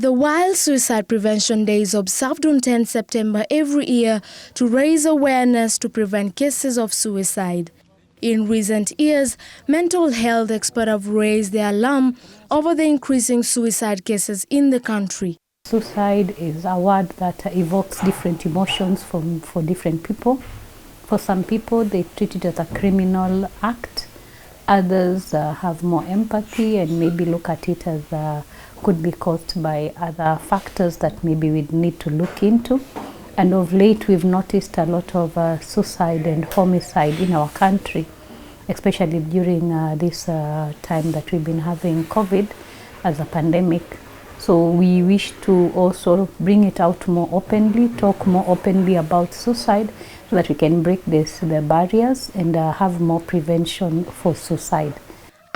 The World Suicide Prevention Day is observed on 10 September every year to raise awareness to prevent cases of suicide. In recent years, mental health experts have raised their alarm over the increasing suicide cases in the country. Suicide is a word that evokes different emotions for different people. For some people, they treat it as a criminal act. Others have more empathy and maybe look at it as could be caused by other factors that maybe we need to look into. And of late, we've noticed a lot of suicide and homicide in our country, especially during this time that we've been having COVID as a pandemic. So we wish to also bring it out more openly, talk more openly about suicide so that we can break the barriers and have more prevention for suicide.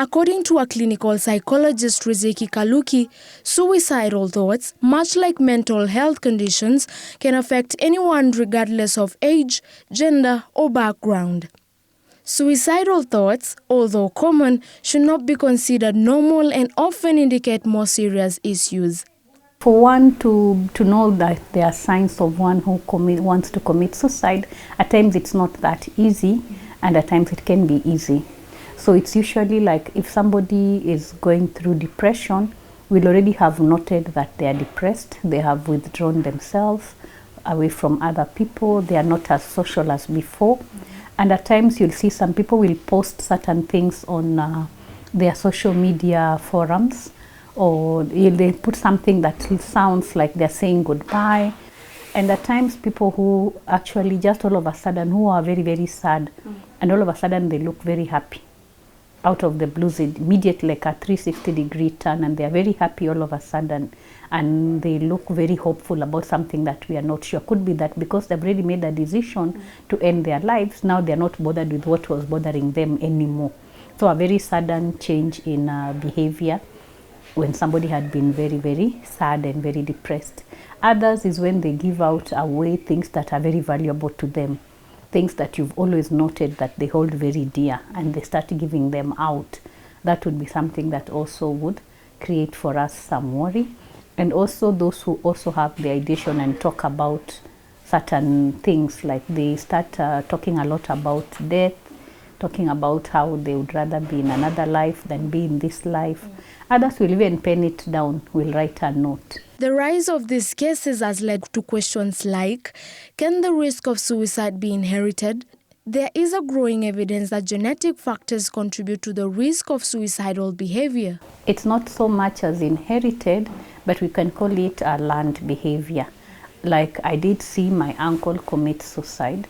According to a clinical psychologist, Riziki Kaluki, suicidal thoughts, much like mental health conditions, can affect anyone regardless of age, gender, or background. Suicidal thoughts, although common, should not be considered normal and often indicate more serious issues. For one to know that there are signs of one who wants to commit suicide, at times it's not that easy, and at times it can be easy. So it's usually like if somebody is going through depression, we'll already have noted that they are depressed, they have withdrawn themselves away from other people, they are not as social as before. And at times you'll see some people will post certain things on their social media forums, or they put something that sounds like they're saying goodbye. And at times people who actually just all of a sudden who are very, very sad, and all of a sudden they look very happy. Out of the blues, immediately like a 360-degree turn, and they are very happy all of a sudden, and they look very hopeful about something that we are not sure. Could be that because they've already made a decision to end their lives, now they're not bothered with what was bothering them anymore. So a very sudden change in behavior when somebody had been very, very sad and very depressed. Others is when they give out away things that are very valuable to them, things that you've always noted that they hold very dear, and they start giving them out. That would be something that also would create for us some worry. And also those who also have the ideation and talk about certain things, like they start talking a lot about death, talking about how they would rather be in another life than be in this life. Others will even pen it down, will write a note. The rise of these cases has led to questions like, can the risk of suicide be inherited? There is a growing evidence that genetic factors contribute to the risk of suicidal behavior. It's not so much as inherited, but we can call it a learned behavior. Like I did see my uncle commit suicide,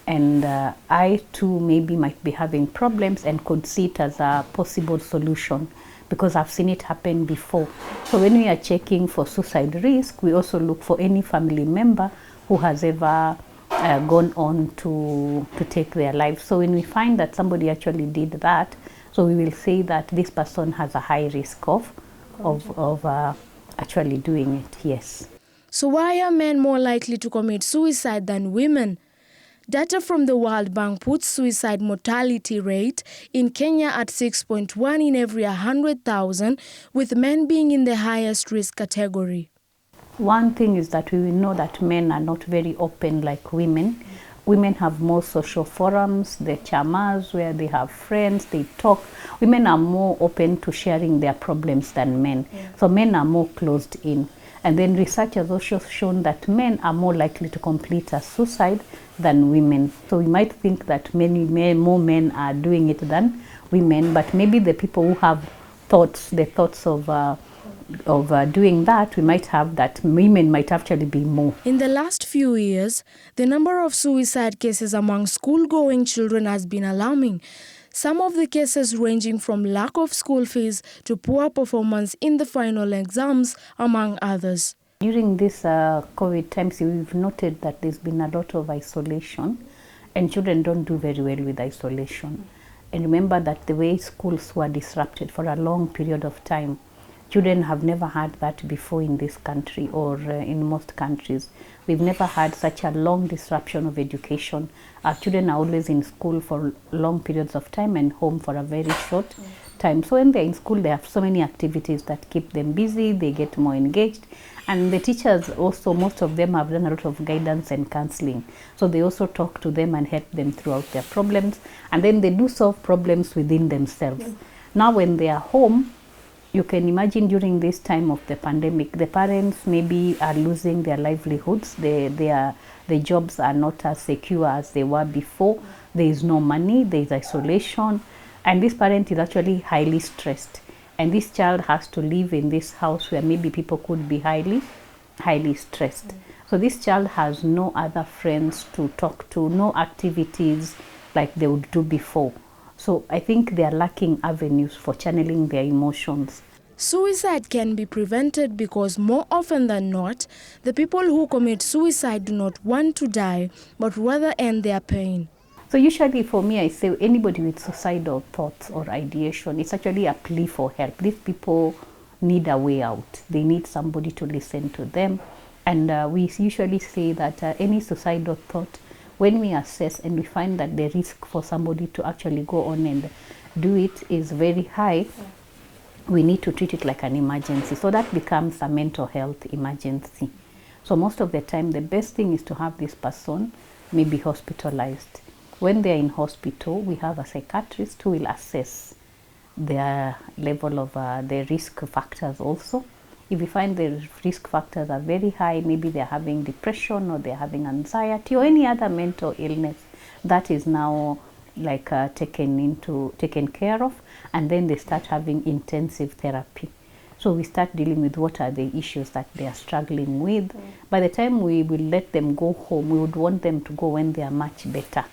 and I too maybe might be having problems and could see it as a possible solution because I've seen it happen before. So when we are checking for suicide risk, we also look for any family member who has ever gone on to take their life. So when we find that somebody actually did that, so we will say that this person has a high risk of actually doing it, yes. So why are men more likely to commit suicide than women? Data from the World Bank puts suicide mortality rate in Kenya at 6.1 in every 100,000, with men being in the highest risk category. One thing is that we know that men are not very open like women. Women have more social forums, the chamas where they have friends, they talk. Women are more open to sharing their problems than men. So men are more closed in. And then research has also shown that men are more likely to complete a suicide than women. So we might think that more men are doing it than women, but maybe the people who have the thoughts of doing that, we might have that women might actually be more. In the last few years, the number of suicide cases among school-going children has been alarming. Some of the cases ranging from lack of school fees to poor performance in the final exams, among others. During this COVID times, we've noted that there's been a lot of isolation, and children don't do very well with isolation. And remember that the way schools were disrupted for a long period of time, Children have never had that before in this country, or in most countries. We've never had such a long disruption of education. Our children are always in school for long periods of time and home for a very short time. So when they're in school, they have so many activities that keep them busy, they get more engaged. And the teachers also, most of them have done a lot of guidance and counseling. So they also talk to them and help them throughout their problems. And then they do solve problems within themselves. Now when they are home, you can imagine during this time of the pandemic, the parents maybe are losing their livelihoods. The jobs are not as secure as they were before. There is no money, there is isolation. And this parent is actually highly stressed. And this child has to live in this house where maybe people could be highly stressed. So this child has no other friends to talk to, no activities like they would do before. So I think they are lacking avenues for channeling their emotions. Suicide can be prevented because more often than not, the people who commit suicide do not want to die, but rather end their pain. So usually for me, I say anybody with suicidal thoughts or ideation, it's actually a plea for help. These people need a way out. They need somebody to listen to them. And we usually say that any suicidal thought, when we assess and we find that the risk for somebody to actually go on and do it is very high, we need to treat it like an emergency. So that becomes a mental health emergency. So most of the time, the best thing is to have this person maybe hospitalized. When they're in hospital, we have a psychiatrist who will assess their level of the risk factors also. If we find the risk factors are very high, maybe they're having depression or they're having anxiety or any other mental illness, that is now like taken care of, and then they start having intensive therapy. So we start dealing with what are the issues that they are struggling with. By the time we will let them go home, we would want them to go when they are much better,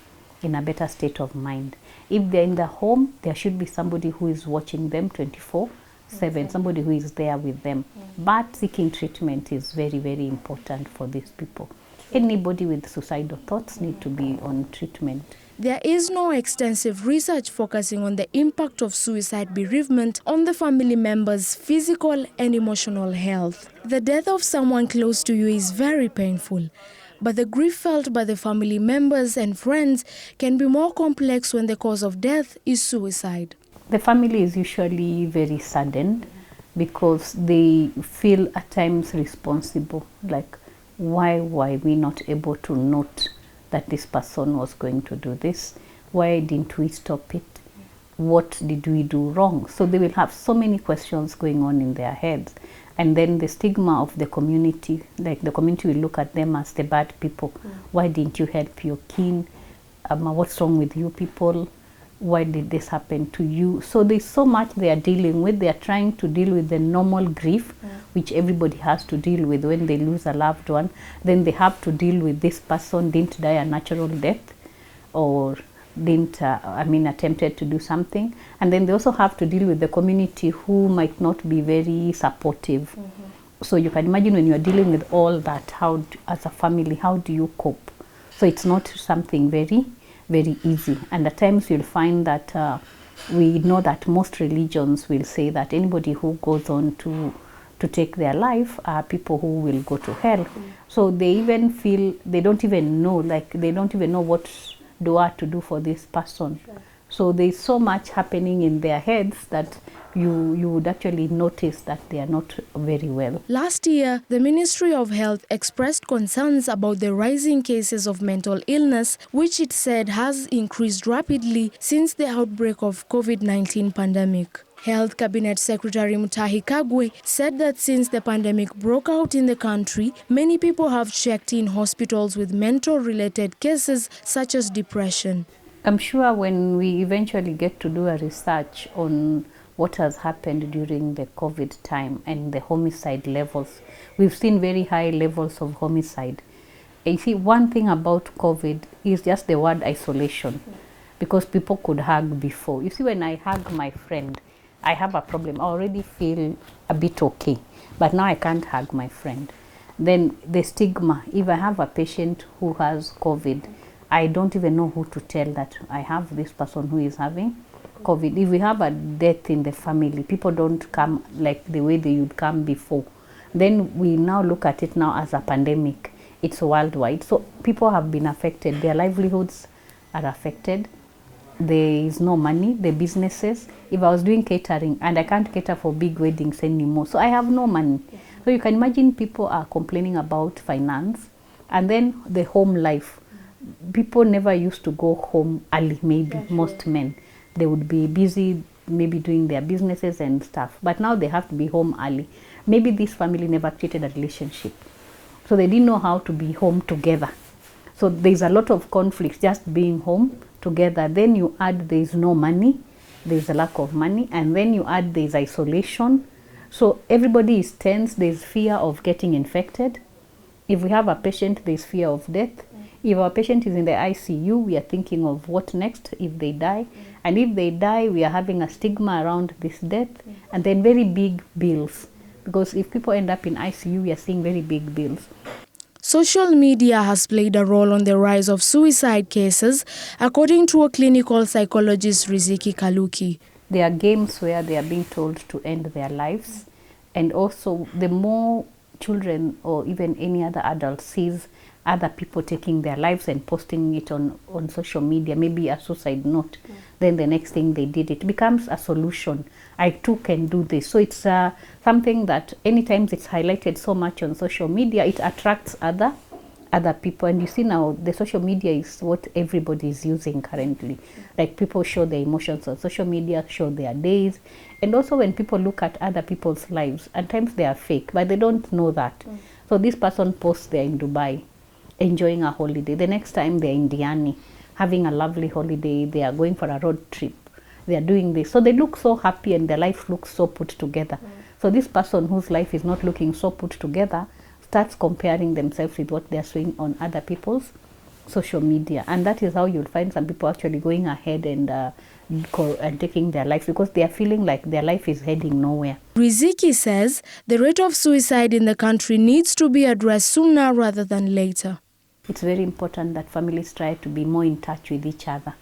in a better state of mind. If they're in the home, there should be somebody who is watching them 24/7, somebody who is there with them. But seeking treatment is very, very important for these people. Anybody with suicidal thoughts need to be on treatment. There is no extensive research focusing on the impact of suicide bereavement on the family members' physical and emotional health. The death of someone close to you is very painful, but the grief felt by the family members and friends can be more complex when the cause of death is suicide. The family is usually very saddened because they feel at times responsible, like why were we not able to note that this person was going to do this? Why didn't we stop it? What did we do wrong? So they will have so many questions going on in their heads. And then the stigma of the community, like the community will look at them as the bad people. Why didn't you help your kin? What's wrong with you people? Why did this happen to you? So there's so much they are dealing with. They are trying to deal with the normal grief, which everybody has to deal with when they lose a loved one. Then they have to deal with this person didn't die a natural death or didn't, attempted to do something. And then they also have to deal with the community who might not be very supportive. So you can imagine when you're dealing with all that, as a family, how do you cope? So it's not something very easy. And at times you'll find that we know that most religions will say that anybody who goes on to take their life are people who will go to hell. So they even feel they don't even know what dua to do for this person. So there's so much happening in their heads that you would actually notice that they are not very well. Last year, the Ministry of Health expressed concerns about the rising cases of mental illness, which it said has increased rapidly since the outbreak of COVID-19 pandemic. Health Cabinet Secretary Mutahi Kagwe said that since the pandemic broke out in the country, many people have checked in hospitals with mental-related cases such as depression. I'm sure when we eventually get to do a research on what has happened during the COVID time and the homicide levels, we've seen very high levels of homicide. You see, one thing about COVID is just the word isolation, because people could hug before. You see, when I hug my friend, I have a problem. I already feel a bit okay, but now I can't hug my friend. Then the stigma, if I have a patient who has COVID, I don't even know who to tell that I have this person who is having COVID. If we have a death in the family, people don't come like the way they would come before. Then we now look at it now as a pandemic. It's worldwide. So people have been affected. Their livelihoods are affected. There is no money, the businesses. If I was doing catering and I can't cater for big weddings anymore, so I have no money. So you can imagine people are complaining about finance. And then the home life. People never used to go home early, maybe, most men. They would be busy maybe doing their businesses and stuff. But now they have to be home early. Maybe this family never created a relationship. So they didn't know how to be home together. So there's a lot of conflict just being home together. Then you add there's no money, there's a lack of money, and then you add there's isolation. So everybody is tense, there's fear of getting infected. If we have a patient, there's fear of death. If our patient is in the ICU, we are thinking of what next if they die. And if they die, we are having a stigma around this death. And then very big bills. Because if people end up in ICU, we are seeing very big bills. Social media has played a role on the rise of suicide cases, according to a clinical psychologist, Riziki Kaluki. There are games where they are being told to end their lives. And also, the more children or even any other adult sees other people taking their lives and posting it on social media, maybe a suicide note, then the next thing they did, it becomes a solution. I too can do this. So it's something that anytime it's highlighted so much on social media, it attracts other people. And you see now the social media is what everybody is using currently. Like people show their emotions on social media, show their days. And also when people look at other people's lives, at times they are fake, but they don't know that. So this person posts they're in Dubai, enjoying a holiday. The next time they're in Diani, having a lovely holiday. They are going for a road trip. They are doing this. So they look so happy and their life looks so put together. So this person whose life is not looking so put together starts comparing themselves with what they are seeing on other people's social media. And that is how you'll find some people actually going ahead and taking their life because they are feeling like their life is heading nowhere. Riziki says the rate of suicide in the country needs to be addressed sooner rather than later. It's very important that families try to be more in touch with each other.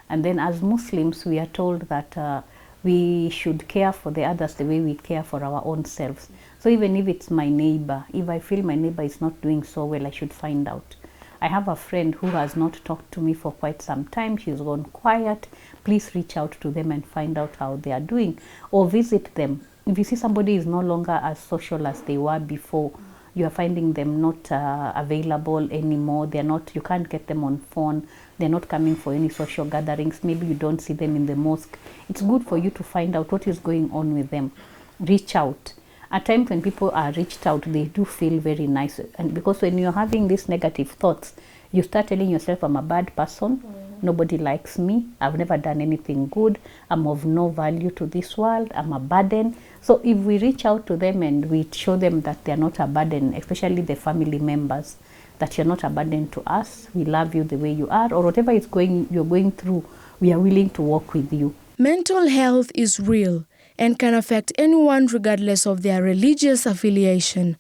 And then as Muslims, we are told that we should care for the others the way we care for our own selves. So even if it's my neighbor, if I feel my neighbor is not doing so well, I should find out. I have a friend who has not talked to me for quite some time. She's gone quiet. Please reach out to them and find out how they are doing or visit them. If you see somebody is no longer as social as they were before, you are finding them not available anymore. They're not, you can't get them on phone. They're not coming for any social gatherings. Maybe you don't see them in the mosque. It's good for you to find out what is going on with them. Reach out. At times when people are reached out, they do feel very nice. And because when you're having these negative thoughts, you start telling yourself, I'm a bad person. Nobody likes me. I've never done anything good. I'm of no value to this world. I'm a burden. So if we reach out to them and we show them that they're not a burden, especially the family members, that you're not a burden to us, we love you the way you are, or whatever you're going through, we are willing to work with you. Mental health is real and can affect anyone regardless of their religious affiliation.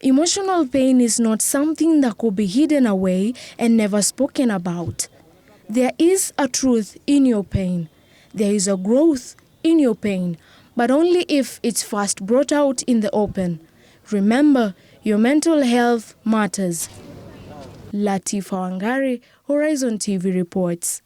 Emotional pain is not something that could be hidden away and never spoken about. There is a truth in your pain. There is a growth in your pain, but only if it's first brought out in the open. Remember, your mental health matters. Latifa Wangari, Horizon TV reports.